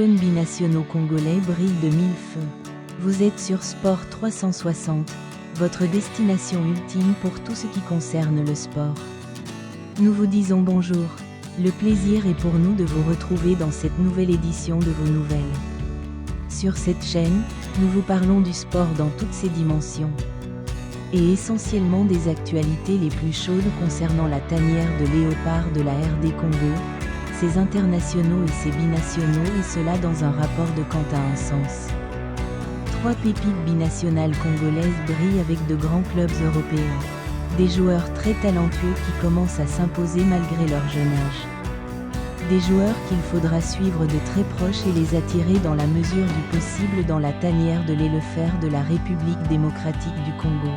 jeunes binationaux congolais brillent de mille feux. Vous êtes sur Sport 360, votre destination ultime pour tout ce qui concerne le sport. Nous vous disons bonjour. Le plaisir est pour nous de vous retrouver dans cette nouvelle édition de vos nouvelles. Sur cette chaîne, nous vous parlons du sport dans toutes ses dimensions. Et essentiellement des actualités les plus chaudes concernant la tanière de léopard de la RD Congo, ses internationaux et ses binationaux, et cela dans un rapport de quant à un sens. 3 pépites binationales congolaises brillent avec de grands clubs européens. Des joueurs très talentueux qui commencent à s'imposer malgré leur jeune âge. Des joueurs qu'il faudra suivre de très proche et les attirer dans la mesure du possible dans la tanière de l'Elefer de la République démocratique du Congo.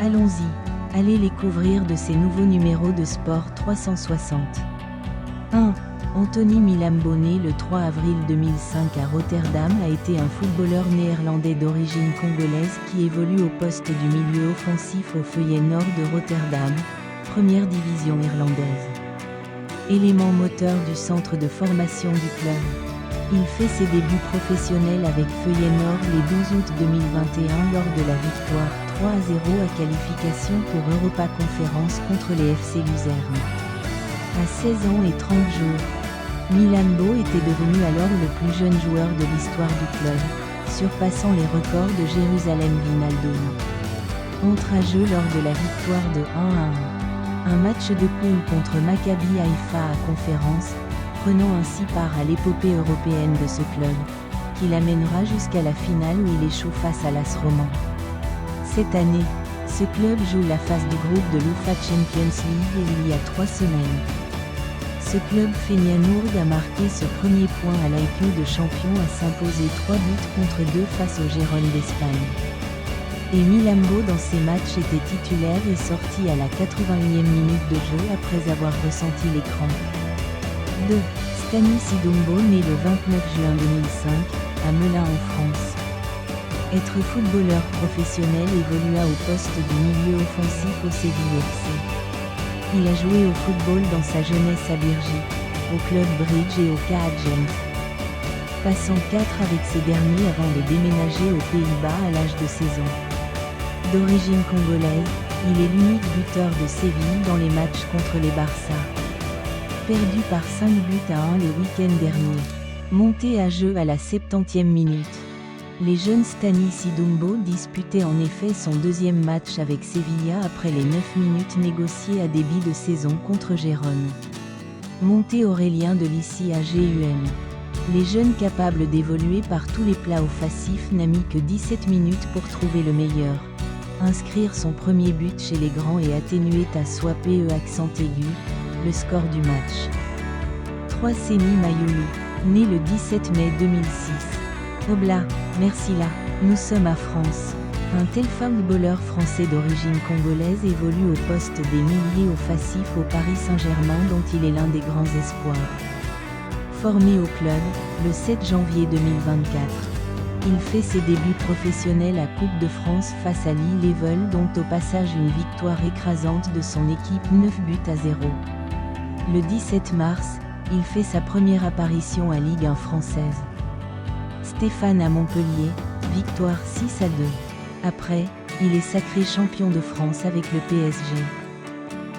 Allons-y, allez les couvrir de ces nouveaux numéros de Sport 360. 1. Anthony Milambo, né le 3 avril 2005 à Rotterdam, a été un footballeur néerlandais d'origine congolaise qui évolue au poste du milieu offensif au Feyenoord de Rotterdam, première division irlandaise. Élément moteur du centre de formation du club. Il fait ses débuts professionnels avec Feyenoord le 12 août 2021 lors de la victoire 3-0 à qualification pour Europa Conférence contre les FC Luzerne. À 16 ans et 30 jours, Milambo était devenu alors le plus jeune joueur de l'histoire du club, surpassant les records de Jérusalem Wijnaldum. Entre à jeu lors de la victoire de 1-1. Un match de poule contre Maccabi Haïfa à Conférence, prenant ainsi part à l'épopée européenne de ce club, qui l'amènera jusqu'à la finale où il échoue face à l'AS Roman. Cette année, ce club joue la phase du groupe de l'UEFA Champions League il y a 3 semaines. Ce club feyenoord a marqué ce premier point à l'IQ de champion à s'imposer 3 buts contre 2 face au Gérone d'Espagne. Et Milambo dans ces matchs était titulaire et sorti à la 81e minute de jeu après avoir ressenti l'écran. 2. Stani Sidumbo, né le 29 juin 2005, à Melun en France. Être footballeur professionnel, évolua au poste de milieu offensif au Séville FC. Il a joué au football dans sa jeunesse à Birgi, au Club Bridge et au KA Gent. Passant 4 avec ces derniers avant de déménager aux Pays-Bas à l'âge de 16 ans. D'origine congolaise, il est l'unique buteur de Séville dans les matchs contre les Barça. Perdu par 5 buts à 1 les week-ends derniers. Monté à jeu à la 70e minute. Les jeunes Stani Sidumbo disputaient en effet son deuxième match avec Sevilla après les 9 minutes négociées à début de saison contre Gérone. Monté Aurélien de l'ICI à GUM. Les jeunes capables d'évoluer par tous les plats offensifs n'a mis que 17 minutes pour trouver le meilleur. Inscrire son premier but chez les grands et atténuer à soi PE accent aigu, le score du match. 3. Seni Mayoulou, né le 17 mai 2006. Obla, merci là, nous sommes à France. Un tel footballeur français d'origine congolaise évolue au poste des milieux offensifs au Paris Saint-Germain dont il est l'un des grands espoirs. Formé au club, le 7 janvier 2024. Il fait ses débuts professionnels à Coupe de France face à Lille-Level dont au passage une victoire écrasante de son équipe 9 buts à 0. Le 17 mars, il fait sa première apparition à Ligue 1 française. Stéphane à Montpellier, victoire 6-2. Après, il est sacré champion de France avec le PSG.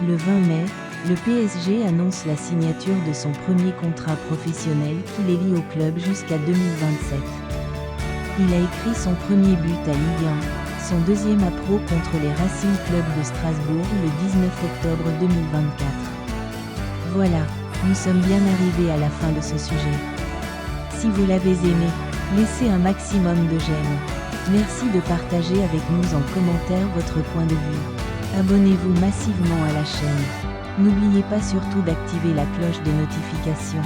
Le 20 mai, le PSG annonce la signature de son premier contrat professionnel qui les lie au club jusqu'à 2027. Il a écrit son premier but à Ligue 1, son deuxième à pro contre les Racing Club de Strasbourg le 19 octobre 2024. Voilà, nous sommes bien arrivés à la fin de ce sujet. Si vous l'avez aimé, laissez un maximum de j'aime. Merci de partager avec nous en commentaire votre point de vue. Abonnez-vous massivement à la chaîne. N'oubliez pas surtout d'activer la cloche de notification,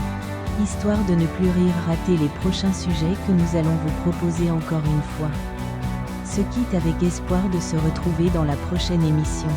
histoire de ne plus rire rater les prochains sujets que nous allons vous proposer encore une fois. Se quitte avec espoir de se retrouver dans la prochaine émission.